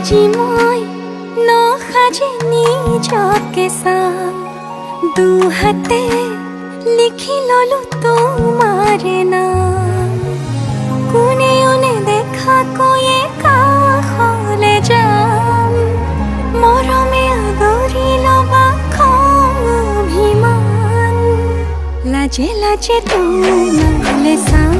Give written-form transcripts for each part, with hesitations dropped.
আজি মই নসাজে নিজকে চাম দুহাতে লিখি ললো তোমাৰে নাম কোনেও নেদেখাকৈয়ে কাষলে যাম মৰমে আদৰি লবা খং অভিমান লাজে লাজে তোমালে চাম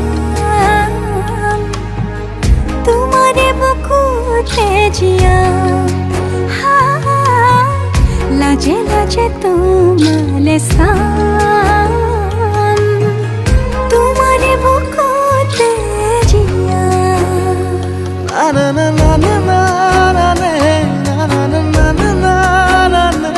তোমাৰে বুকুতে জিয়াম লাজে লাজে তোমালে চাম তোমাৰে বুকুতে জিয়াম না না না না না না না না না না না না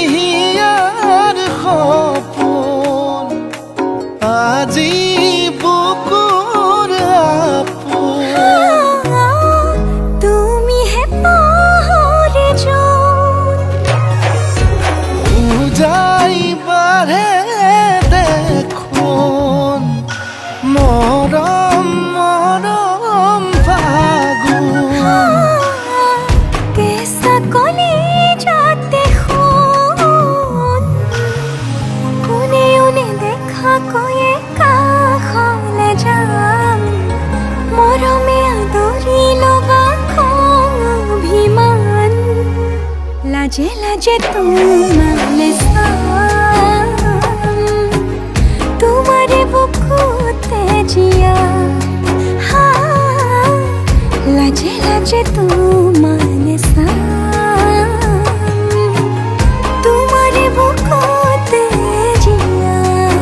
দুটিয়াৰ সপোন আজি বুকুৰ আপোন তুমিহে পাহৰি যোন উজাই বাঢ়ে দেখোন মৰম মৰম ফাগুন কেঁচা কলিজাতে সোণ কোনেও নেদেখাকৈয়ে কাষলে যাম মৰমে আদৰি লবা খং অভিমান লাজে লাজে তোমালে চাম তোমাৰে বুকুতে জিয়াম লাজে লাজে তোমালে চাম তোমাৰে বুকুতে জিয়াম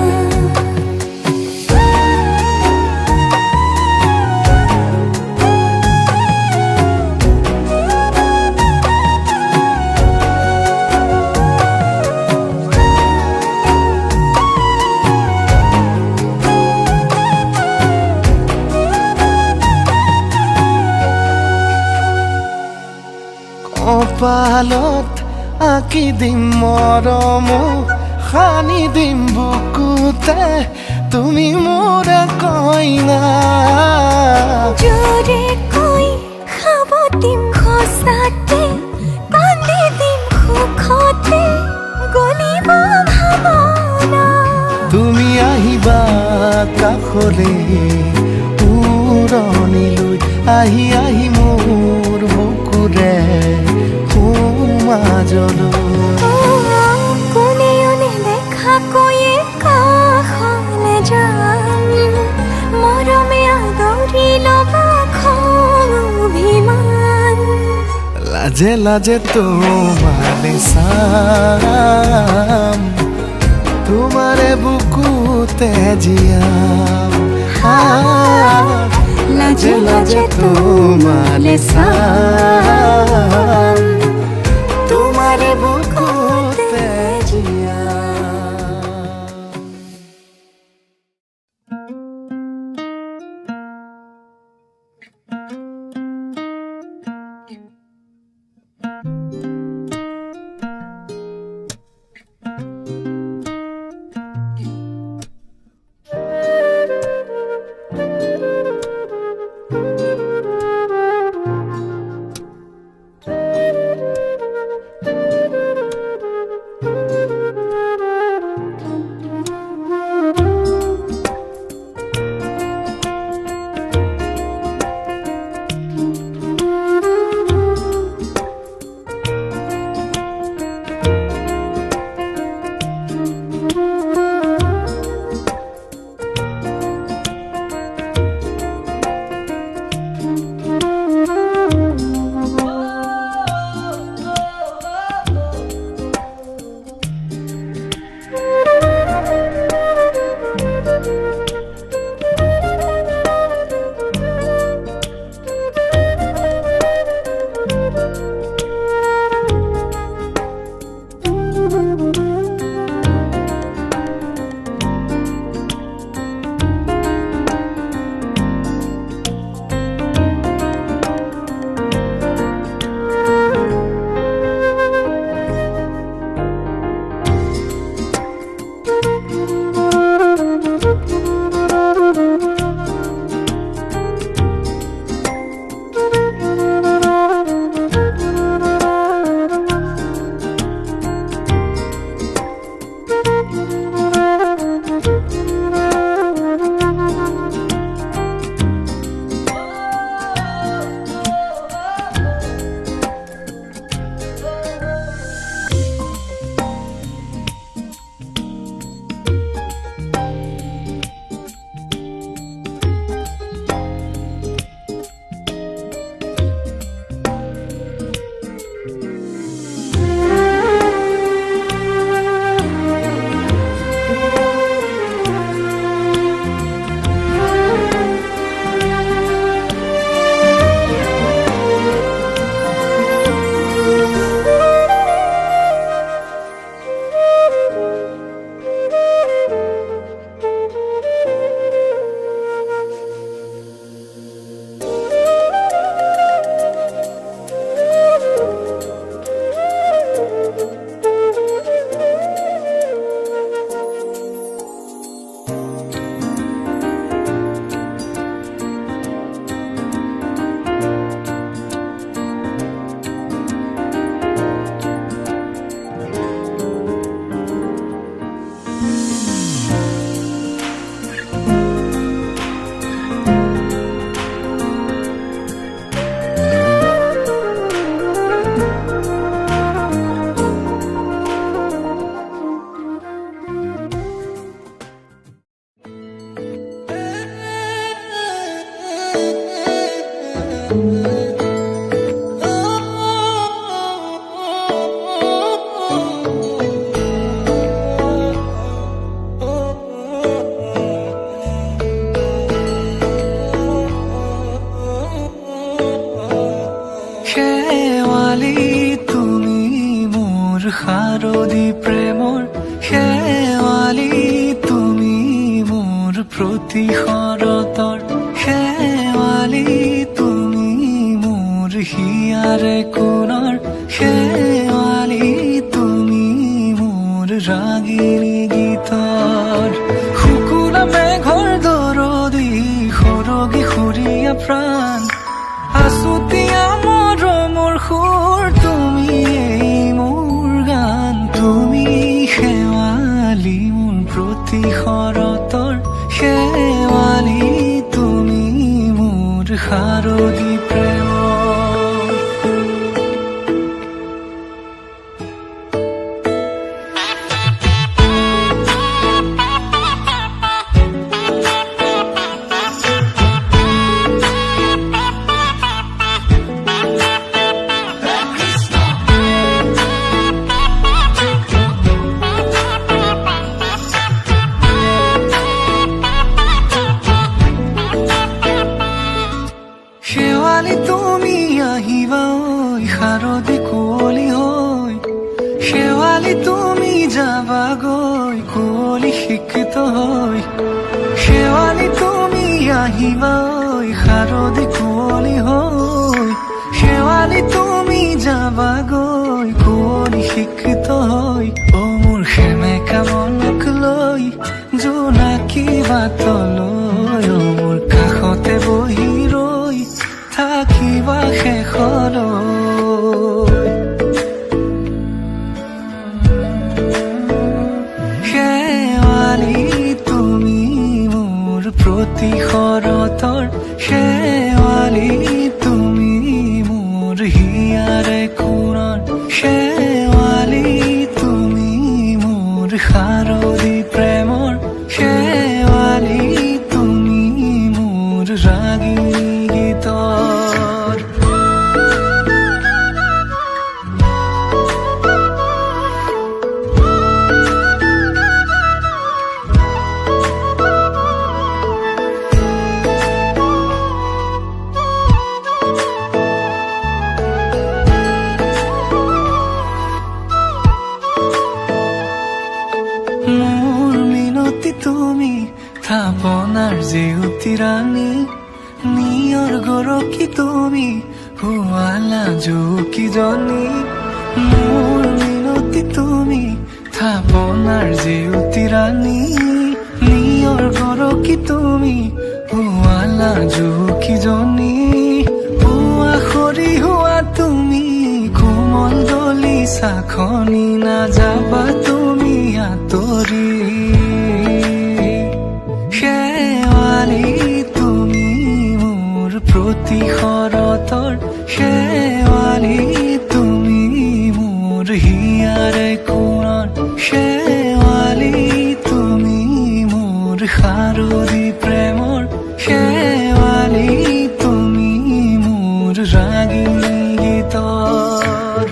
কপালত আঁকি দিম মৰম সানি দিম বুকুতে তুমি মোৰ কইনা জোৰে কৈ খাব দিম সঁচাতে কান্দি দিম সুখতে গলিব ভাৱনা তুমি আহিবা কাষলে উৰণিলৈ আহি আহি মোৰ বুকুৰে সোমাজলৈ কোনেও নেদেখাকৈয়ে কাষলে যাম মৰমে আদৰি লবা খং অভিমান লাজে লাজে তোমালে চাম তোমাৰে বুকুতে জিয়াম লাজে লাজে তোমালে চাম তোমাৰে বুকুতে জিয়াম শাৰদী প্ৰেমৰ শেৱালি তুমি মোৰ প্ৰতি শৰতৰ শেৱালি তুমি মোৰ হিয়াৰে কোণৰ শেৱালি তুমি মোৰ ৰাগিনী গীতৰ শুকুৰা মেঘৰ দৰদি সৰগী সৰীয়া প্ৰাণ আছুতীয়া মৰমৰ সুৰ তুমি মোৰ গান তুমি শেৱালি মোৰ প্ৰতি শৰতৰ শেৱালি তুমি মোৰ শাৰদী প্ৰেমৰ শেৱালি তুমি আহিবা ঐ শাৰদী কুঁৱলী হৈ শেৱালি তুমি যাবাগৈ কুঁৱলী শিক্ষিত হৈ শেৱালি তুমি আহিবা ঐ শাৰদী কুঁৱলী হৈ শেৱালি তুমি যাবাগৈ কুঁৱলী শিক্ষিত হৈ অ মোৰ সেমেকা মনক লৈ জোনাকী বাটলৈ অ মোৰ কাষতে বহি ৰৈ থাকিবা শেষলৈ শেৱালি তুমি মোৰ প্ৰতি শৰতৰ শেৱালি তুমি মোৰ হিয়াৰে কোণৰ শেৱালি তুমি মোৰ শাৰদী প্ৰেমৰ শেৱালি তুমি মোৰ ৰাগিনী গীতৰ মোৰ মিনতি তুমি থাপনাৰ জেউতি ৰাণী নিয়ৰ গৰকী তুমি শুৱালা জুকিজনী মোৰ মিনতি তুমি থাপনাৰ জেউতি ৰাণী নিয়ৰ গৰকী তুমি শুৱালা জুকিজনী পুৱা সৰি হোৱা তুমি কোমল দলি চাখনি নাযাবা তুমি আঁতৰি শেৱালি তুমি মোৰ প্ৰতি শৰতৰ শেৱালি তুমি মোৰ হিয়াৰে কোণৰ শেৱালি তুমি মোৰ শাৰদী প্ৰেমৰ শেৱালি তুমি মোৰ ৰাগিনী গীতৰ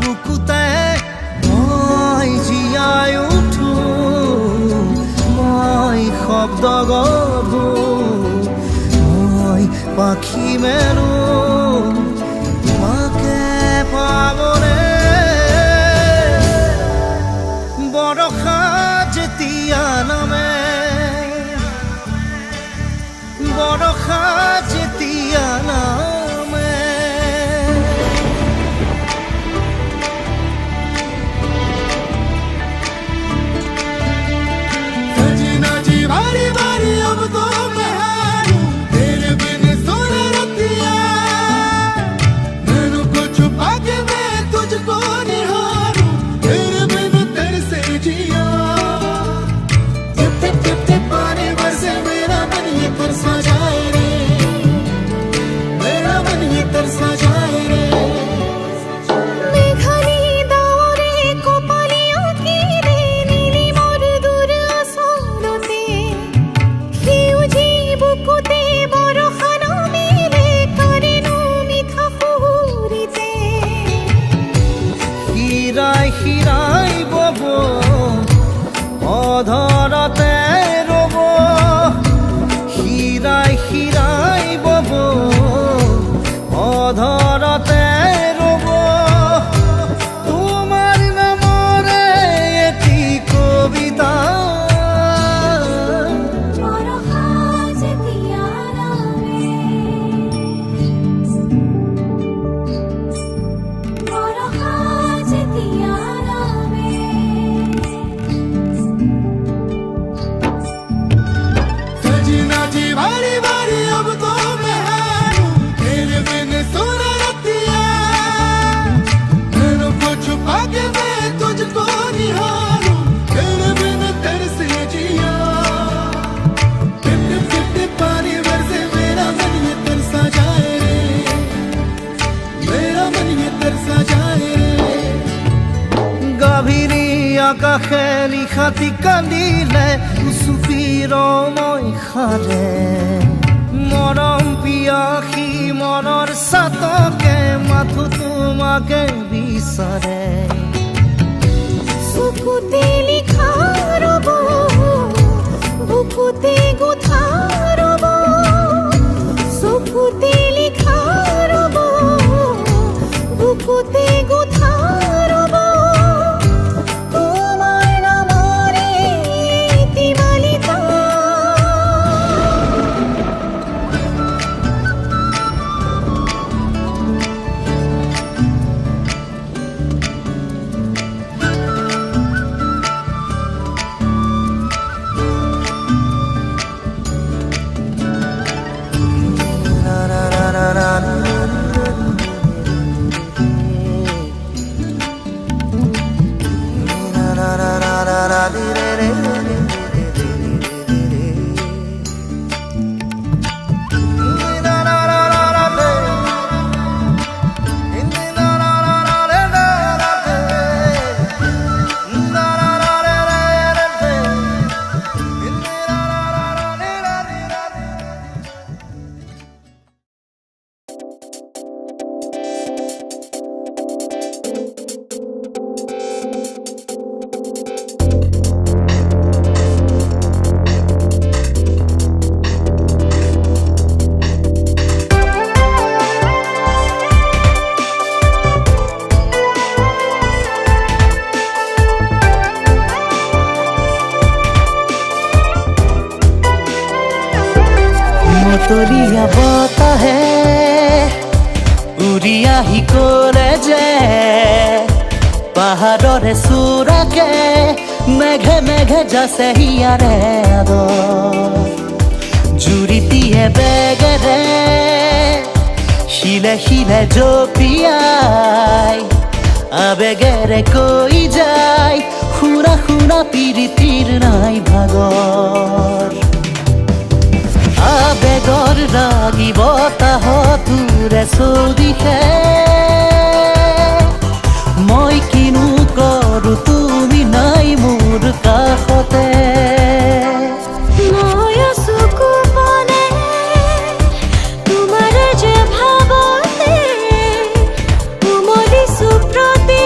বুকুতে মই জীয়াই উঠো মই শব্দ গঢ়ো মই পাখি মেলো তোমাকে পাবলে বৰষা যেতিয়া নামে বৰষা যেতিয়া নামে सजना जी बारी बारी अब तो मैं हारूं तेरे बिन सुन रतिया मैनू को छुपा के मैं तुझको निहारूं तेरे बिन तेरे से जिया टिप टिप टिप टिप पानी बरसे मेरा मन ये तरसा जाए रे मेरा मन ये तरसा जाए रे মেঘালি দাওরে কপালিয়া কি রে নীলি মোর দূর আসরতে সেউজি বুকুতে বরষা নামিলে কারেনো মিঠা সুৰিতে হীৰাই হীৰাই বব অধৰতে ৰব হীৰাই হীৰাই বব অধৰতে ৰব তোমাৰ নামৰে এটি কবিতা বরষা যেতিয়া নামে বরষা যেতিয়া নামে सजना जी बारी बारी अब तो मैं हारूं तेरे बिन सुन रतिया मैनू को छुपा के मैं तुझको निहारूं तेरे बिन तेरे से जिया टिप टिप टिप टिप पानी बरसे मेरा मन ये तरसा जाए रे मेरा मन ये तरसा जाए रे গভীৰী আকাশে নিশাতি কান্দিলে চুপিৰ মই খালে মৰম পিয়াসী মনৰ চাতকে মাথো তোমাকে বিচাৰে চকুতে লিখা ৰব বুকুতে গোঠা ৰব চকুতে লিখা ৰব বুকুতে গোঠা ৰব তোমাৰ নামৰে তিমালিতা মতলীয়া বতাহে উৰি আহি ক'লে যে পাহাৰৰে চূড়াকে মেঘে মেঘে যাছে হিয়াৰে আদৰ জুৰিটিয়ে বেগেৰে শিলে শিলে জপিয়াই আবেগেৰে কৈ যায় শুনা শুনা পিৰিতিৰ নাই ভাগৰ আবেগৰ লাগি বতাহতোৰে চৌদিশে মই কিনো কৰো তুমি নাই মোৰ কাষতে মই চকু বনে তোমাৰ যে ভাৱতে উমলিছো প্ৰতি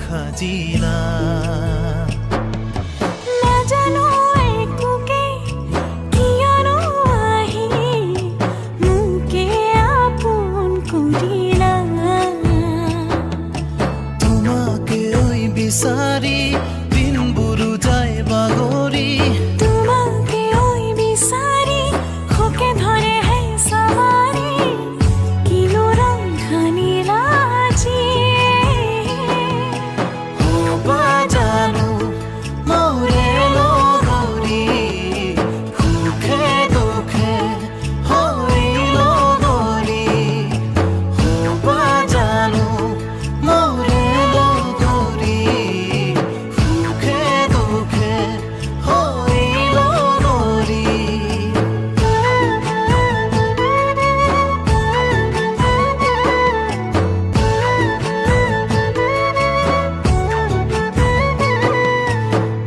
সাজিলা নাজানো একোকে কিয়নো আহি মোকে আপোন কৰিলা তোমাকে ঐ বিচাৰি দিনবোৰো যায় বাগৰি তোমাকে ঐ বিচাৰি খোকে ধৰে হে সৱাৰি কিনো ৰং ঢালিলা আজি হবা জানো মোৰে লগৰী সুখে দুখে হৈ লগৰী হবা জানো মোৰে লগৰী সুখে দুখে হৈ লগৰী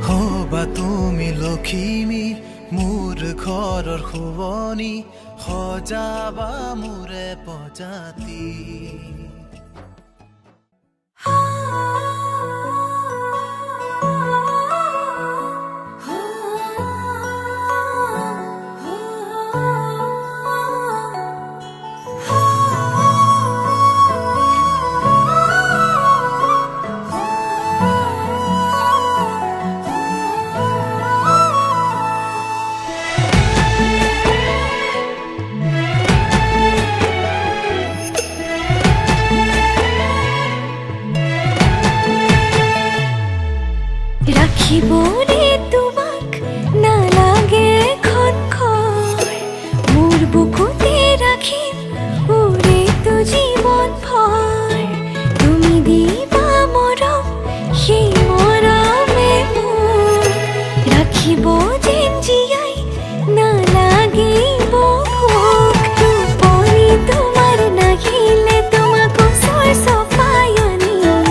হবা তুমি লখিমী মোৰ ঘৰৰ শুৱনি সজাবা মোৰে প্ৰজাতি ৰাখিবনে তোমাক নালাগে খটখৰ মোৰ বুকুতে ৰাখিম উৰেটো জীৱন ভৰ তুমি দিবা মৰম সেই মৰমে মোৰ ৰাখিব যেন জীয়াই নালাগিব ভোক টোপনি তোমাৰ নাহিলে তোমাক ওচৰ চপাই আনিম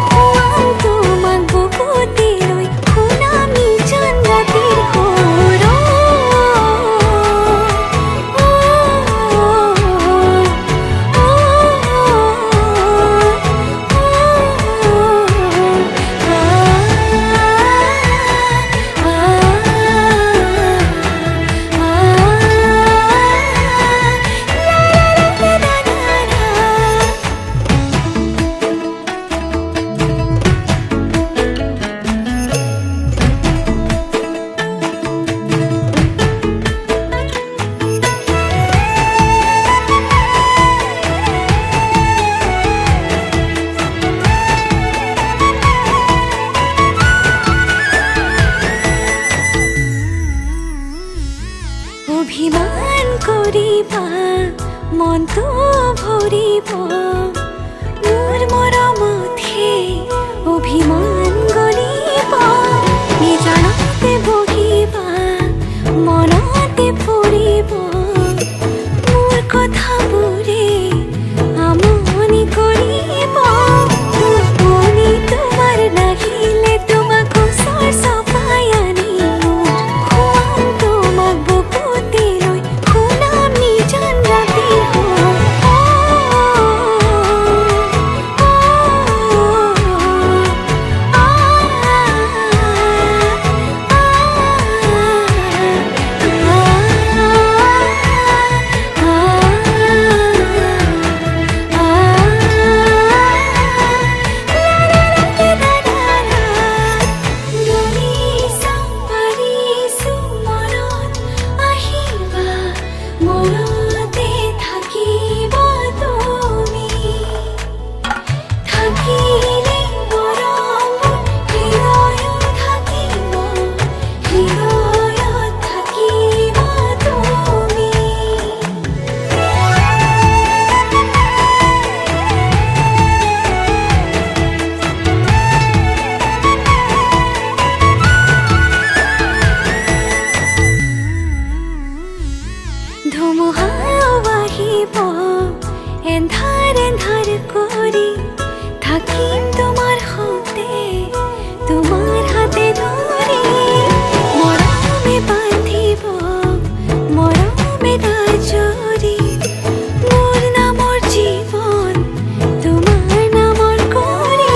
খুৱাম তোমাক বুকুতে লৈ শুনামি জান ৰাতিৰ সুৰ অভিমান কৰিবা মনটো ভৰিব মোৰ মৰমতহে অভিমান গলিব নিজানতে বহিবা মনতে পৰিব মোৰ কথাবোৰে আমনি কৰিব টোপনি তোমাৰ নাহিলে তোমাক ওচৰ চপাই আনিম খুৱাম তোমাক বুকুতে লৈ শুনাম নিজান ৰাতিৰ সুৰ মনতে থাকিব তুমি থাকিলে মৰম হৃদয়ত থাকিব হৃদয়ত থাকিব তুমি ধুমুহাও আহিব এন্ধাৰ এন্ধাৰ কৰি থাকিম তোমাৰ সতে তোমাৰ হাতে ধৰি মৰমে বান্ধিব মৰমে দাজৰি মোৰ নামৰ জীৱন তোমাৰ নামৰ কৰি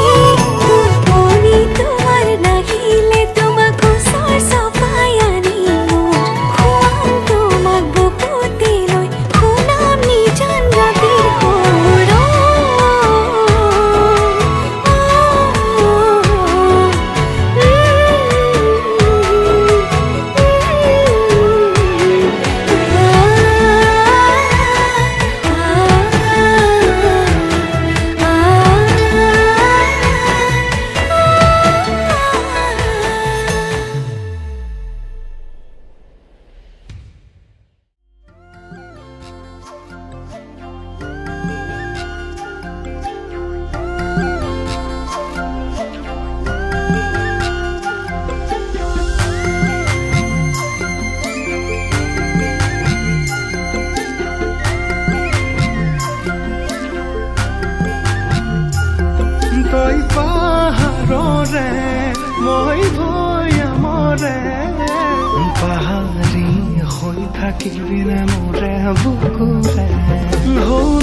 থাকিবিনে মোৰে বুকুৰে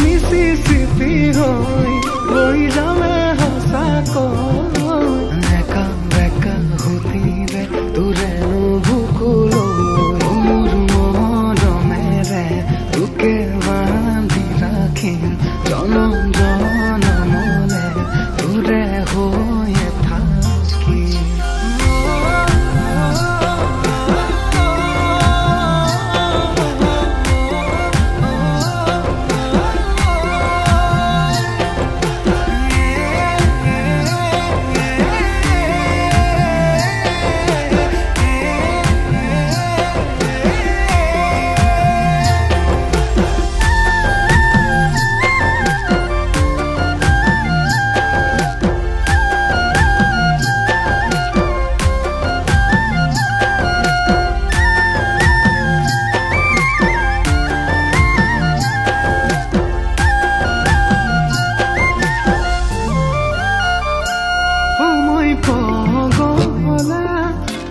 মিচিচিপি হৈ গৈ যামে সঁচাকৈ বেকা বেকা সুধিলে তোৰেনো বুকুলৈ মোৰ মৰমেৰে তোকে বান্ধি ৰাখিম জনম জনমলে তোৰে হৈয়ে থাকিম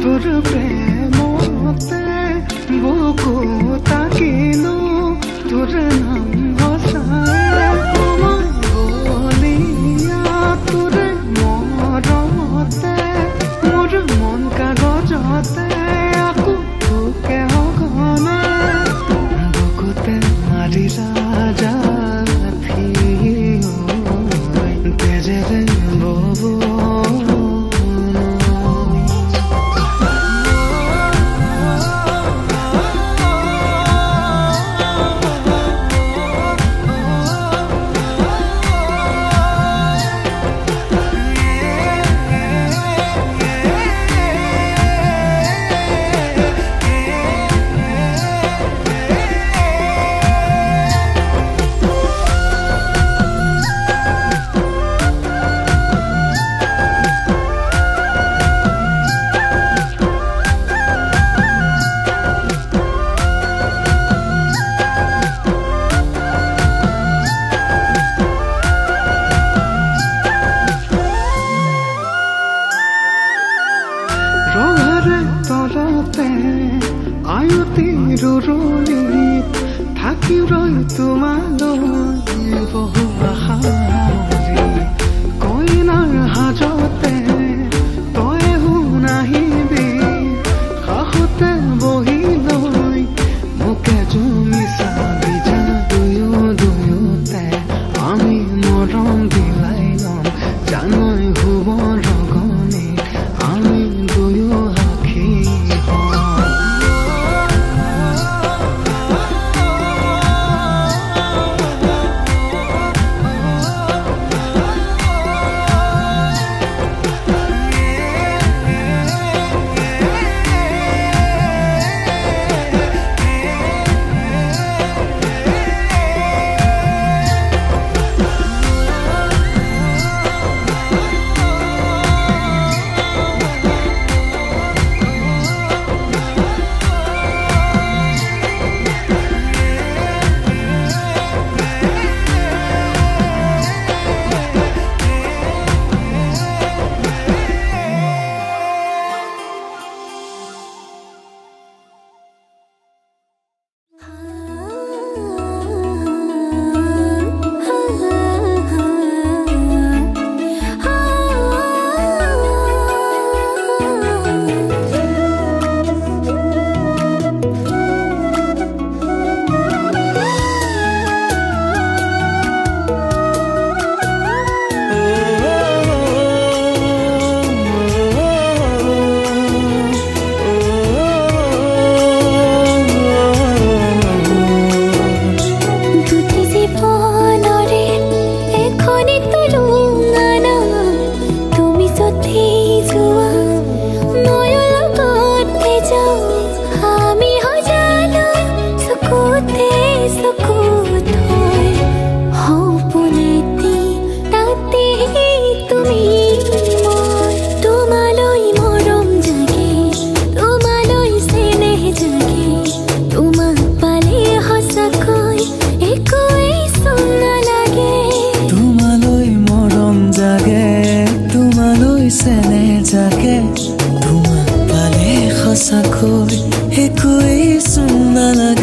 তোর প্রেমতে বুকু তাকিলো তোর নাম হসায় বলিয়া তোর মরমতে মোর মন কাগজতে আকু তোকে অগনে বুকুতে মারি রাজা তেজে ববু তলতে আয়তি ৰুৰুলিত থাকি ৰৈ তোমালৈ বহু আশা কইনাৰ সাজতে তই শুনাহিবি কাষতে বহি লৈ মোকে জুমি চাবি যা দুয়োতে আমি মৰম দিলাই ল'ম জানৈ শুব ৰগনি আমি দুয়ো জাগে তোমাক পালে সঁচাকৈ একোৱেই চোন নালাগে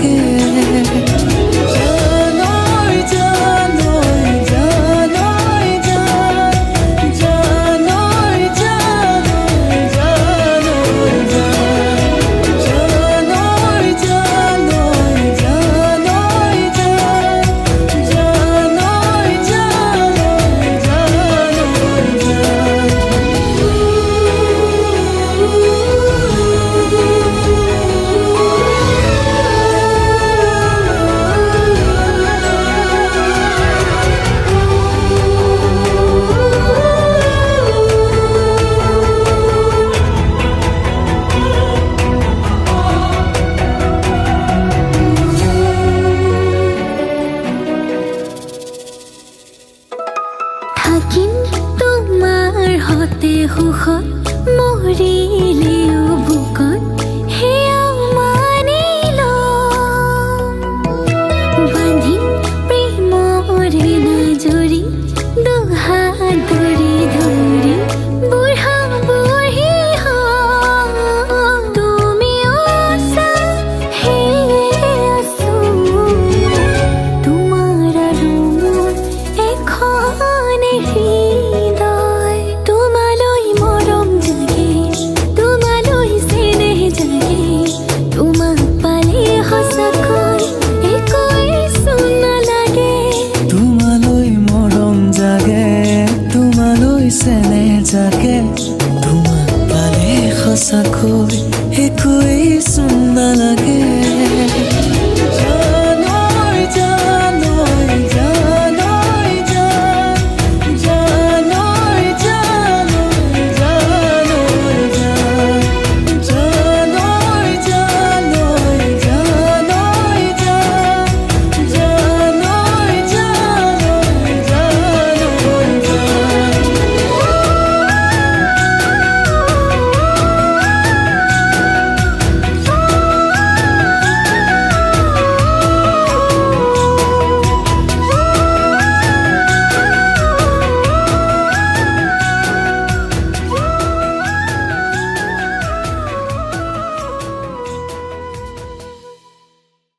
থাকিম তোমাৰ হতে সুখত মৰি